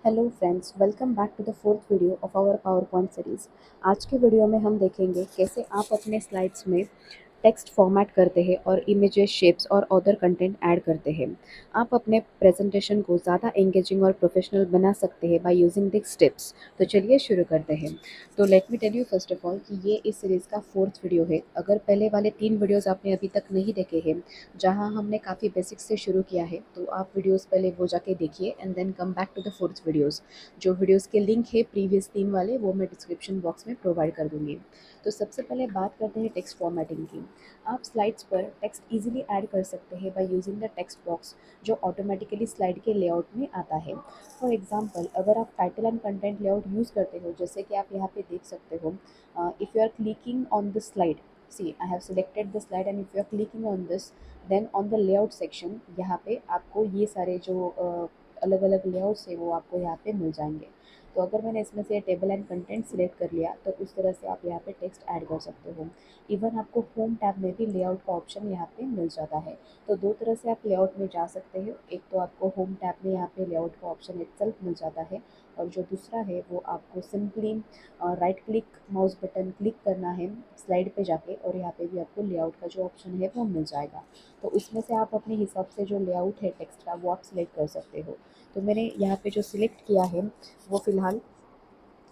Hello friends, welcome back to the fourth video of our power point series. आज के video में हम देखेंगे कैसे आप अपने स्लाइड्स में टेक्स्ट फॉर्मेट करते हैं और इमेजेस, शेप्स और अदर कंटेंट ऐड करते हैं। आप अपने प्रेजेंटेशन को ज़्यादा एंगेजिंग और प्रोफेशनल बना सकते हैं बाय यूजिंग दिस टिप्स। तो चलिए शुरू करते हैं। तो let me tell you first of all कि ये इस सीरीज़ का फोर्थ वीडियो है। अगर पहले वाले 3 वीडियोज़ आपने अभी तक नहीं देखे हैं, जहाँ हमने काफ़ी बेसिक्स से शुरू किया है, तो आप वीडियोज़ पहले वो जाके देखिए and then come back to the fourth videos. जो वीडियोज़ के लिंक है प्रीवियस 3 वाले, वो मैं डिस्क्रिप्शन बॉक्स में प्रोवाइड कर दूँगी। तो सबसे पहले बात करते हैं टेक्स्ट फॉर्मेटिंग की। आप स्लाइड्स पर टेक्स्ट इजीली ऐड कर सकते हैं by using the text box, जो ऑटोमेटिकली स्लाइड के लेआउट में आता है। फॉर एग्जांपल, अगर आप title and content layout use करते हो, जैसे कि आप यहाँ पे देख सकते हो, if you are clicking on the slide, see I have selected the slide and if you are clicking on this, then on the layout section यहाँ पे आपको ये सारे जो अलग अलग लेआउट्स है वो आपको यहाँ पे मिल जाएंगे। तो अगर मैंने इसमें से टेबल एंड कंटेंट सिलेक्ट कर लिया, तो उस तरह से आप यहाँ पे टेक्स्ट ऐड कर सकते हो। इवन आपको होम टैब में भी लेआउट का ऑप्शन यहाँ पे मिल जाता है। तो दो तरह से आप लेआउट में जा सकते हो। एक तो आपको होम टैब में यहाँ पे लेआउट का ऑप्शन इटसेल्फ मिल जाता है, और जो दूसरा है वो आपको simply write click mouse button click करना है स्लाइड पे जाके, और यहाँ पे भी आपको लेआउट का जो ऑप्शन है वो मिल जाएगा। तो इसमें से आप अपने हिसाब से जो लेआउट है टेक्स्ट का वो आप सिलेक्ट कर सकते हो। तो मैंने यहाँ पे जो सिलेक्ट किया है वो फ़िलहाल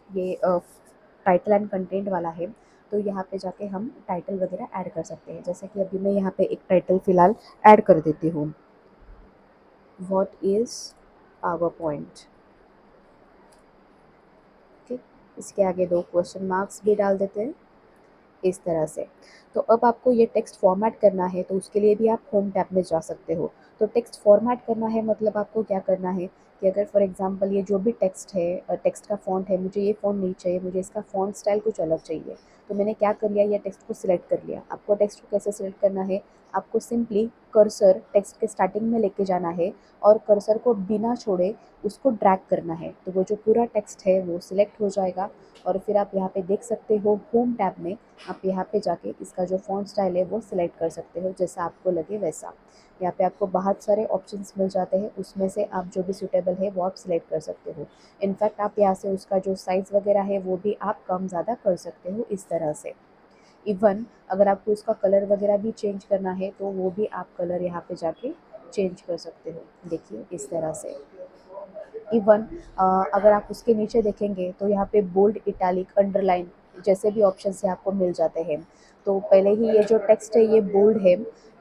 ये टाइटल एंड कंटेंट वाला है। तो यहाँ पे जाके हम टाइटल वगैरह ऐड कर सकते हैं। जैसे कि अभी मैं यहाँ पे एक टाइटल फ़िलहाल ऐड कर देती हूँ, what is power point. Okay, इसके आगे 2 क्वेश्चन मार्क्स भी डाल देते हैं इस तरह से। तो अब आपको ये टेक्स्ट फॉर्मेट करना है, तो उसके लिए भी आप होम टैब में जा सकते हो। तो टेक्स्ट फॉर्मेट करना है मतलब आपको क्या करना है कि अगर फॉर एग्जांपल ये जो भी टेक्स्ट है, टेक्स्ट का फ़ॉन्ट है, मुझे ये फ़ॉन्ट नहीं चाहिए, मुझे इसका फ़ॉन्ट स्टाइल कुछ अलग चाहिए। तो मैंने क्या कर लिया, ये टेक्स्ट को सिलेक्ट कर लिया। आपको टेक्स्ट को कैसे सिलेक्ट करना है, आपको सिंपली कर्सर टेक्स्ट के स्टार्टिंग में लेके जाना है और कर्सर को बिना छोड़े उसको ड्रैग करना है। तो वो जो पूरा टेक्स्ट है वो सिलेक्ट हो जाएगा, और फिर आप यहाँ पे देख सकते हो होम टैब में आप यहाँ पे जाके इसका जो फ़ॉन्ट स्टाइल है वो सिलेक्ट कर सकते हो, जैसा आपको लगे वैसा। यहाँ पे आपको बहुत सारे ऑप्शंस मिल जाते हैं, उसमें से आप जो भी सूटेबल है वो आप सिलेक्ट कर सकते हो। इनफैक्ट आप यहाँ से उसका जो साइज़ वगैरह है वो भी आप कम ज़्यादा कर सकते हो इस तरह से। इवन अगर आपको इसका कलर वगैरह भी चेंज करना है, तो वो भी आप कलर यहाँ पे जाके चेंज कर सकते हो। देखिए इस तरह से। इवन अगर आप उसके नीचे देखेंगे तो यहाँ पे बोल्ड, इटैलिक, अंडरलाइन जैसे भी ऑप्शंस हैं आपको मिल जाते हैं। तो पहले ही ये जो टेक्स्ट है ये बोल्ड है,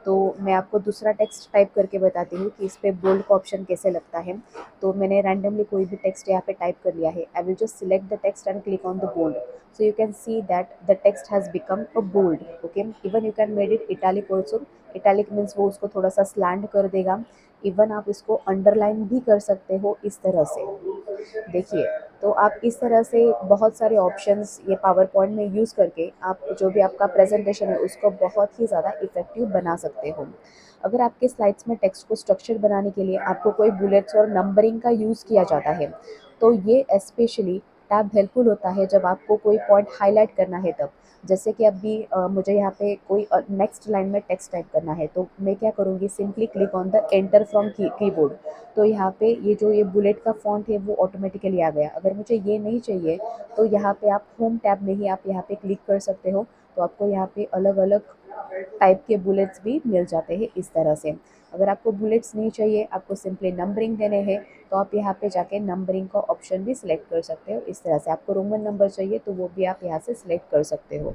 तो मैं आपको दूसरा टेक्स्ट टाइप करके बताती हूँ कि इस पे बोल्ड का ऑप्शन कैसे लगता है। तो मैंने रैंडमली कोई भी टेक्स्ट यहाँ पे टाइप कर लिया है। I will just select the text and click on the bold, so you can see that the text has become a bold. Okay, even you can made it italic also. Italic means वो उसको थोड़ा सा स्लैंड कर देगा। Even आप इसको underline भी कर सकते हो इस तरह से। देखिए, तो आप इस तरह से बहुत सारे ऑप्शंस ये पावर पॉइंट में यूज़ करके आप जो भी आपका प्रेजेंटेशन है उसको बहुत ही ज़्यादा इफेक्टिव बना सकते हो। अगर आपके स्लाइड्स में टेक्स्ट को स्ट्रक्चर बनाने के लिए आपको कोई बुलेट्स और नंबरिंग का यूज़ किया जाता है, तो ये स्पेशली टैब हेल्पफुल होता है जब आपको कोई पॉइंट हाईलाइट करना है तब। जैसे कि अभी मुझे यहाँ पे कोई नेक्स्ट लाइन में टेक्स्ट टाइप करना है, तो मैं क्या करूँगी, simply click on the enter from keyboard. तो यहाँ पे ये जो ये बुलेट का फ़ॉन्ट है वो ऑटोमेटिकली आ गया। अगर मुझे ये नहीं चाहिए, तो यहाँ पे आप होम टैब में ही आप यहाँ पे क्लिक कर सकते हो। तो आपको यहाँ पे अलग अलग टाइप के बुलेट्स भी मिल जाते हैं इस तरह से। अगर आपको बुलेट्स नहीं चाहिए, आपको सिंपली नंबरिंग देने हैं, तो आप यहाँ पे जाके नंबरिंग का ऑप्शन भी सिलेक्ट कर सकते हो इस तरह से। आपको रोमन नंबर चाहिए तो वो भी आप यहाँ से सिलेक्ट कर सकते हो।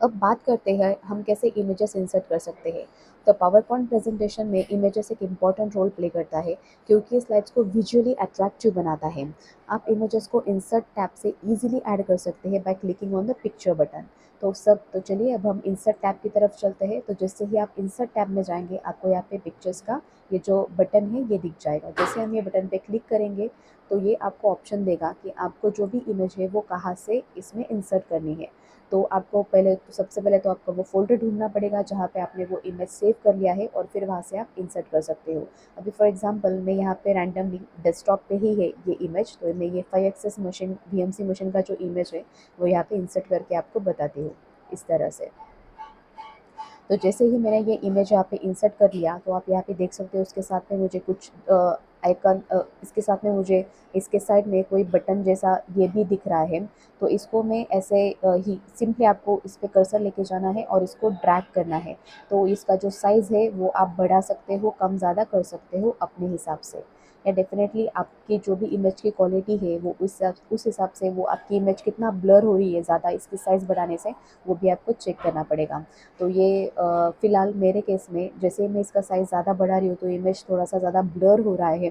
अब बात करते हैं हम कैसे इमेजेस इंसर्ट कर सकते हैं। तो पावर पॉइंट प्रेजेंटेशन में इमेजेस एक इम्पॉर्टेंट रोल प्ले करता है, क्योंकि स्लाइड्स को विजुअली अट्रैक्टिव बनाता है। आप इमेजेस को इंसर्ट टैब से इजीली ऐड कर सकते हैं by clicking on the picture button. तो चलिए अब हम इंसर्ट टैब की तरफ चलते हैं। तो जैसे ही आप इंसर्ट टैब में जाएंगे, आपको यहाँ पे पिक्चर्स का ये जो बटन है ये दिख जाएगा। जैसे हम ये बटन पे क्लिक करेंगे, तो ये आपको ऑप्शन देगा कि आपको जो भी इमेज है वो कहाँ से इसमें इंसर्ट करनी है। तो आपको सबसे पहले तो आपको वो फ़ोल्डर ढूँढना पड़ेगा जहाँ पे आपने वो इमेज सेव कर लिया है, और फिर वहाँ से आप इंसर्ट कर सकते हो। अभी फॉर एग्ज़ाम्पल मैं यहाँ पे रैंडमली डेस्कटॉप पे ही है ये इमेज, तो मैं ये 5 एक्सेस मशीन वीएमसी मशीन का जो इमेज है वो यहाँ पे इंसर्ट करके आपको बताती हूँ इस तरह से। तो जैसे ही मैंने ये इमेज यहाँ पे इंसर्ट कर लिया, तो आप यहाँ पे देख सकते हो उसके साथ में मुझे कुछ आइकन इसके साथ में मुझे इसके साइड में कोई बटन जैसा ये भी दिख रहा है। तो इसको मैं ऐसे ही सिंपली आपको इस पे कर्सर लेके जाना है और इसको ड्रैग करना है। तो इसका जो साइज़ है वो आप बढ़ा सकते हो, कम ज़्यादा कर सकते हो अपने हिसाब से। या डेफ़िनेटली आपकी जो भी इमेज की क्वालिटी है वो उस हिसाब से वो आपकी इमेज कितना ब्लर हो रही है ज़्यादा इसकी साइज़ बढ़ाने से, वो भी आपको चेक करना पड़ेगा। तो ये फ़िलहाल मेरे केस में जैसे मैं इसका साइज़ ज़्यादा बढ़ा रही हूँ तो इमेज थोड़ा-सा ज़्यादा ब्लर हो रहा है,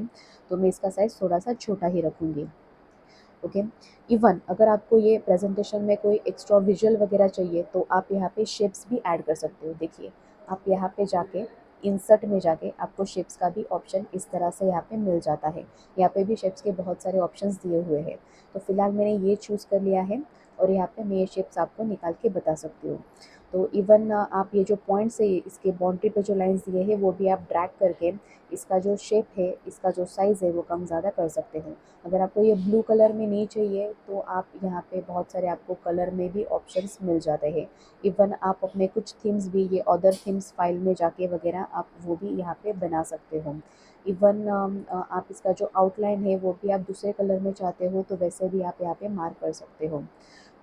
तो मैं इसका साइज़ थोड़ा-सा छोटा ही रखूँगी। ओके। इवन अगर आपको ये प्रेजेंटेशन में कोई एक्स्ट्रा विजुअल वगैरह चाहिए तो आप यहाँ पे शेप्स भी ऐड कर सकते हो। देखिए, आप यहाँ पे जाके इंसर्ट में जाके आपको शेप्स का भी ऑप्शन इस तरह से यहाँ पे मिल जाता है। यहाँ पे भी शेप्स के बहुत सारे ऑप्शंस दिए हुए हैं। तो फिलहाल मैंने ये चूज़ कर लिया है और यहाँ पे मैं ये शेप्स आपको निकाल के बता सकती हूँ। तो इवन आप ये जो पॉइंट्स है इसके बाउंड्री पे जो लाइंस दिए हैं वो भी आप ड्रैग करके इसका जो शेप है, इसका जो साइज़ है वो कम ज़्यादा कर सकते हो। अगर आपको ये ब्लू कलर में नहीं चाहिए तो आप यहाँ पे बहुत सारे आपको कलर में भी ऑप्शंस मिल जाते हैं। इवन आप अपने कुछ थीम्स भी ये अदर थीम्स फाइल में जाके वगैरह आप वो भी यहाँ पे बना सकते हो। इवन आप इसका जो आउटलाइन है वो भी आप दूसरे कलर में चाहते हो तो वैसे भी आप यहाँ पे मार्क कर सकते हो।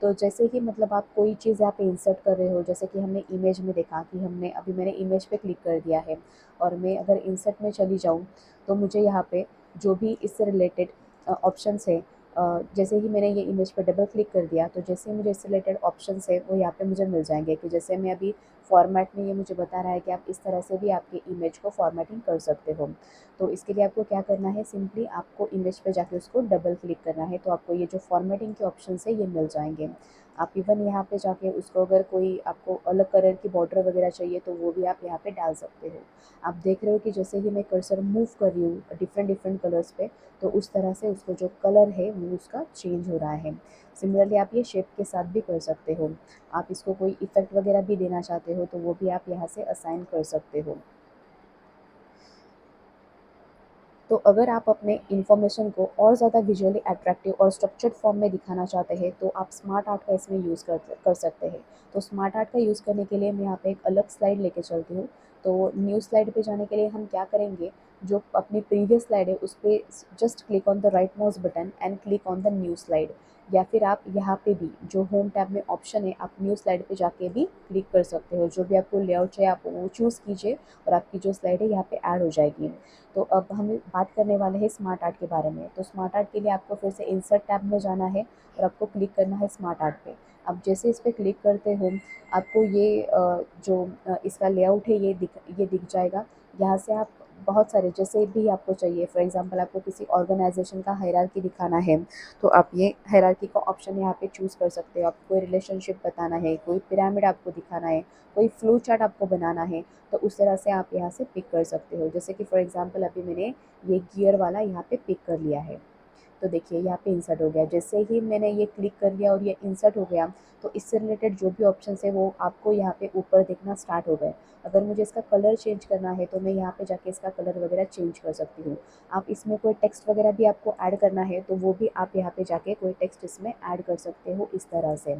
तो जैसे कि मतलब आप कोई चीज़ यहाँ पे इंसर्ट कर रहे हो, जैसे कि हमने इमेज में देखा कि हमने अभी मैंने इमेज पे क्लिक कर दिया है और मैं अगर इंसर्ट में चली जाऊँ तो मुझे यहाँ पे जो भी इससे रिलेटेड ऑप्शंस है, जैसे ही मैंने ये इमेज पे डबल क्लिक कर दिया तो जैसे ही मुझे इससे रिलेटेड ऑप्शंस है वो यहाँ पे मुझे मिल जाएंगे कि जैसे मैं अभी फॉर्मेट में ये मुझे बता रहा है कि आप इस तरह से भी आपके इमेज को फॉर्मेटिंग कर सकते हो। तो इसके लिए आपको क्या करना है, सिंपली आपको इमेज पे जाके उसको डबल क्लिक करना है तो आपको ये जो फॉर्मेटिंग के ऑप्शंस है ये मिल जाएंगे। आप इवन यहाँ पे जाके उसको अगर कोई आपको अलग कलर की बॉर्डर वगैरह चाहिए तो वो भी आप यहाँ पे डाल सकते हो। आप देख रहे हो कि जैसे ही मैं कर्सर मूव कर रही हूँ डिफरेंट डिफरेंट कलर्स पे तो उस तरह से उसको जो कलर है वो उसका चेंज हो रहा है। सिमिलरली आप ये शेप के साथ भी कर सकते हो। आप इसको कोई इफ़ेक्ट वगैरह भी देना चाहते हो तो वो भी आप यहाँ से असाइन कर सकते हो। तो अगर आप अपने इन्फॉर्मेशन को और ज़्यादा विजुअली अट्रैक्टिव और स्ट्रक्चर्ड फॉर्म में दिखाना चाहते हैं तो आप स्मार्ट आर्ट का इसमें यूज़ कर सकते हैं। तो स्मार्ट आर्ट का यूज़ करने के लिए मैं यहाँ पे एक अलग स्लाइड लेके चलती हूँ। तो न्यू स्लाइड पे जाने के लिए हम क्या करेंगे, जो अपनी प्रीवियस स्लाइड है उस पर just click on the right mouse button and click on the new slide. या फिर आप यहाँ पे भी जो होम टैब में ऑप्शन है आप न्यू स्लाइड पे जाके भी क्लिक कर सकते हो। जो भी आपको लेआउट चाहिए आप वो चूज़ कीजिए और आपकी जो स्लाइड है यहाँ पे ऐड हो जाएगी। तो अब हम बात करने वाले हैं स्मार्ट आर्ट के बारे में। तो स्मार्ट आर्ट के लिए आपको फिर से इंसर्ट टैब में जाना है और आपको क्लिक करना है स्मार्ट आर्ट पे। अब जैसे इस पे क्लिक करते हो आपको ये इसका लेआउट है ये दिख जाएगा। यहाँ से आप बहुत सारे जैसे भी आपको चाहिए, फॉर एग्जांपल आपको किसी ऑर्गेनाइजेशन का हायरार्की दिखाना है तो आप ये हायरार्की का ऑप्शन यहाँ पे चूज़ कर सकते हो। आपको कोई रिलेशनशिप बताना है, कोई पिरामिड आपको दिखाना है, कोई फ्लो चार्ट आपको बनाना है तो उस तरह से आप यहाँ से पिक कर सकते हो। जैसे कि फॉर एग्जांपल अभी मैंने ये गियर वाला यहाँ पे पिक कर लिया है। तो देखिए यहाँ पे इंसर्ट हो गया। जैसे ही मैंने ये क्लिक कर लिया और ये इंसर्ट हो गया तो इससे रिलेटेड जो भी ऑप्शन है वो आपको यहाँ पे ऊपर दिखना स्टार्ट हो गए। अगर मुझे इसका कलर चेंज करना है तो मैं यहाँ पे जाके इसका कलर वगैरह चेंज कर सकती हूँ। आप इसमें कोई टेक्स्ट वगैरह भी आपको ऐड करना है तो वो भी आप यहाँ पे जाके कोई टेक्स्ट इसमें ऐड कर सकते हो इस तरह से।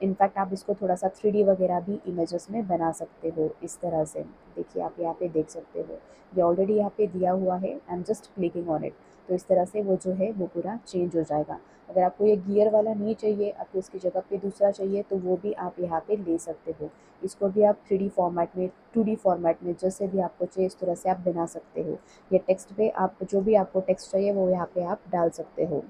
इनफैक्ट आप इसको थोड़ा सा 3D वगैरह भी इमेजेस में बना सकते हो इस तरह से। देखिए आप यहाँ पे देख सकते हो ये ऑलरेडी यहाँ पे दिया हुआ है, I am just clicking on it. तो इस तरह से वो जो है वो पूरा चेंज हो जाएगा। अगर आपको ये गियर वाला नहीं चाहिए, आपको इसकी जगह पे दूसरा चाहिए तो वो भी आप यहाँ पे ले सकते हो। इसको भी आप 3D फॉर्मेट में 2D फॉर्मेट में जैसे भी आपको चाहिए इस तरह से आप बना सकते हो। ये टेक्स्ट पे आप जो भी आपको टेक्स्ट चाहिए वो यहाँ पे आप डाल सकते हो।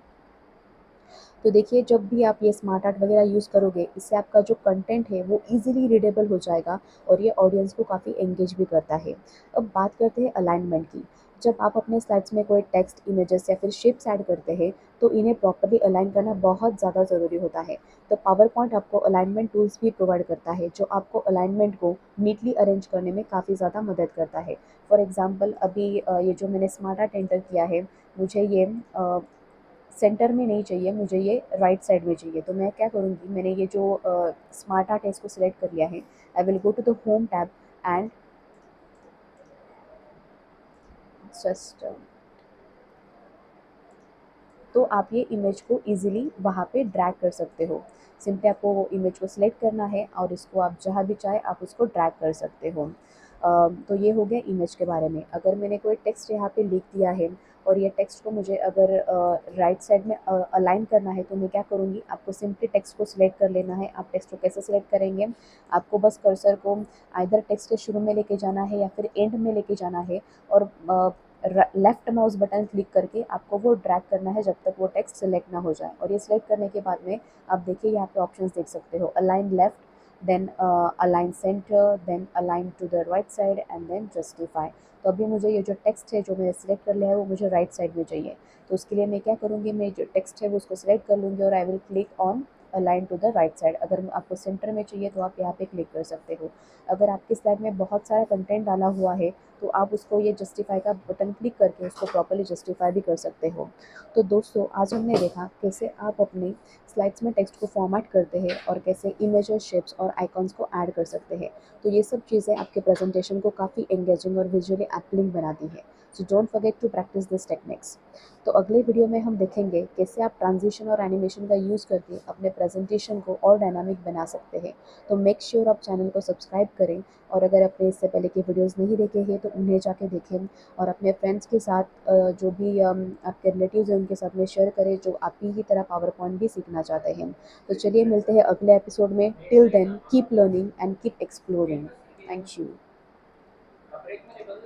तो देखिए जब भी आप ये स्मार्ट आर्ट वगैरह यूज़ करोगे इससे आपका जो कंटेंट है वो ईज़िली रीडेबल हो जाएगा और ये ऑडियंस को काफ़ी एंगेज भी करता है। अब बात करते हैं अलाइनमेंट की। जब आप अपने स्लाइड्स में कोई टेक्स्ट, इमेजेस या फिर शेप्स ऐड करते हैं तो इन्हें प्रॉपर्ली अलाइन करना बहुत ज़्यादा ज़रूरी होता है। तो पावर पॉइंट आपको अलाइनमेंट टूल्स भी प्रोवाइड करता है जो आपको अलाइनमेंट को नीटली अरेंज करने में काफ़ी ज़्यादा मदद करता है। फॉर एग्जाम्पल अभी ये जो मैंने स्मार्ट आर्ट एंटर किया है मुझे ये सेंटर में नहीं चाहिए, मुझे ये राइट साइड में चाहिए। तो मैं क्या करूँगी, मैंने ये जो स्मार्ट आर्ट है इसको सिलेक्ट कर लिया है। I will go to the home tab and just तो आप ये इमेज को ईज़िली वहाँ पे ड्रैग कर सकते हो। सिंपली आपको वो इमेज को सिलेक्ट करना है और इसको आप जहाँ भी चाहे आप उसको ड्रैग कर सकते हो। तो ये हो गया इमेज के बारे में। अगर मैंने कोई टेक्स्ट यहाँ पे लिख दिया है और ये टेक्स्ट को मुझे अगर राइट साइड में अलाइन करना है तो मैं क्या करूँगी, आपको सिंपली टेक्स्ट को सिलेक्ट कर लेना है। आप टेक्स्ट को कैसे सिलेक्ट करेंगे, आपको बस कर्सर को आइदर टेक्स्ट के शुरू में लेके जाना है या फिर एंड में लेके जाना है, और लेफ्ट माउस बटन क्लिक करके आपको वो ड्रैग करना है जब तक वो टेक्स्ट सिलेक्ट ना हो जाए। और ये सिलेक्ट करने के बाद में आप देखिए यहाँ पे ऑप्शंस देख सकते हो, align left, then align center, then align to the right side and then justify. तो अभी मुझे ये जो टेक्स्ट है जो मैंने सिलेक्ट कर लिया है वो मुझे राइट साइड में चाहिए। तो उसके लिए मैं क्या करूँगी, मैं जो टेक्स्ट है वो उसको सिलेक्ट कर लूँगी और I will click on align to the right side. अगर आपको सेंटर में चाहिए तो आप यहाँ पे क्लिक कर सकते हो। अगर आपकी स्लाइड में बहुत सारा कंटेंट डाला हुआ है तो आप उसको ये जस्टिफाई का बटन क्लिक करके उसको प्रॉपर्ली जस्टिफाई भी कर सकते हो। तो दोस्तों आज हमने देखा कैसे आप अपनी स्लाइड्स में टेक्स्ट को फॉर्मेट करते हैं और कैसे इमेजेस, शेप्स और आइकॉन्स को ऐड कर सकते हैं। तो ये सब चीज़ें आपके प्रेजेंटेशन को काफ़ी एंगेजिंग और विजुअली अपीलिंग बनाती है। So don't forget to practice this techniques. तो अगले वीडियो में हम देखेंगे कैसे आप ट्रांजिशन और एनिमेशन का यूज़ करके अपने प्रेजेंटेशन को और डायनामिक बना सकते हैं। तो मेक श्योर आप चैनल को सब्सक्राइब करें, और अगर आपने इससे पहले की वीडियोस नहीं देखे हैं तो उन्हें जाके देखें, और अपने फ्रेंड्स के साथ जो भी आपके रिलेटिव्स हैं उनके साथ में शेयर करें जो आप ही की तरह पावर पॉइंट भी सीखना चाहते हैं। तो चलिए मिलते हैं अगले एपिसोड में। Till then keep learning and keep exploring. Thank you.